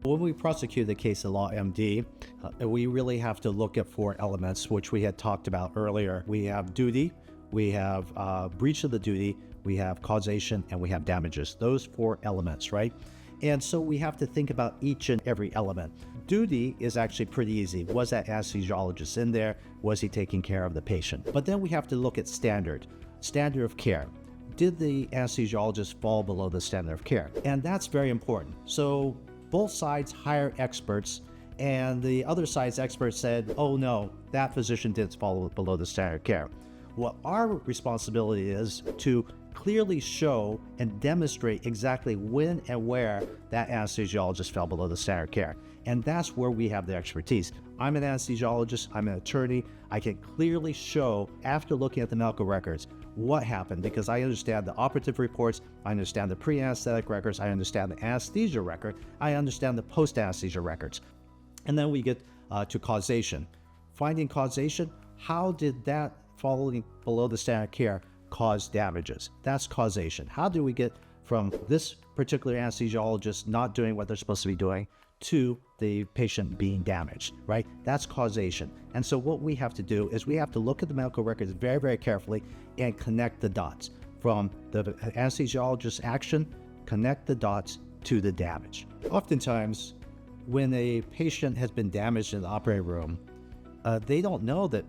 When we prosecute the case of law MD, we really have to look at 4 elements, which we had talked about earlier. We have duty, we have breach of the duty, we have causation, and we have damages. Those 4 elements, right? And so we have to think about each and every element. Duty is actually pretty easy. Was that anesthesiologist in there? Was he taking care of the patient? But then we have to look at standard of care. Did the anesthesiologist fall below the standard of care? And that's very important. So both sides hire experts, and the other side's experts said, oh no, that physician didn't fall below the standard of care. What our responsibility is to clearly show and demonstrate exactly when and where that anesthesiologist fell below the standard of care. And that's where we have the expertise. I'm an anesthesiologist, I'm an attorney. I can clearly show, after looking at the medical records, what happened, because I understand the operative reports, I understand the pre-anesthetic records, I understand the anesthesia record, I understand the post-anesthesia records. And then we get to causation. Finding causation, how did that falling below the standard of care cause damages? That's causation. How do we get from this particular anesthesiologist not doing what they're supposed to be doing to the patient being damaged, right? That's causation. And so what we have to do is we have to look at the medical records very, very carefully and connect the dots from the anesthesiologist's action, connect the dots to the damage. Oftentimes, when a patient has been damaged in the operating room, they don't know that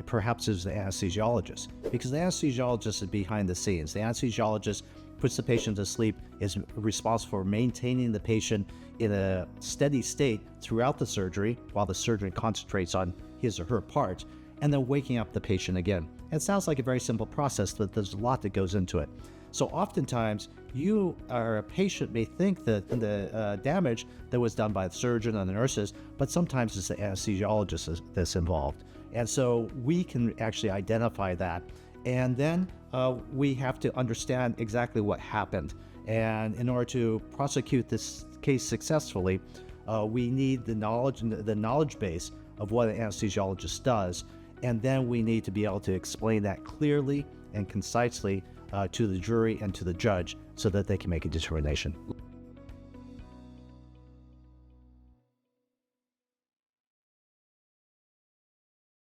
perhaps it's the anesthesiologist, because the anesthesiologist is behind the scenes. The anesthesiologist puts the patient to sleep, is responsible for maintaining the patient in a steady state throughout the surgery while the surgeon concentrates on his or her part, and then waking up the patient again. It sounds like a very simple process, but there's a lot that goes into it. So oftentimes, you or a patient may think that the damage that was done by the surgeon and the nurses, but sometimes it's the anesthesiologist that's involved. And so we can actually identify that. And then we have to understand exactly what happened. And in order to prosecute this case successfully, we need the knowledge base of what an anesthesiologist does. And then we need to be able to explain that clearly and concisely to the jury and to the judge so that they can make a determination.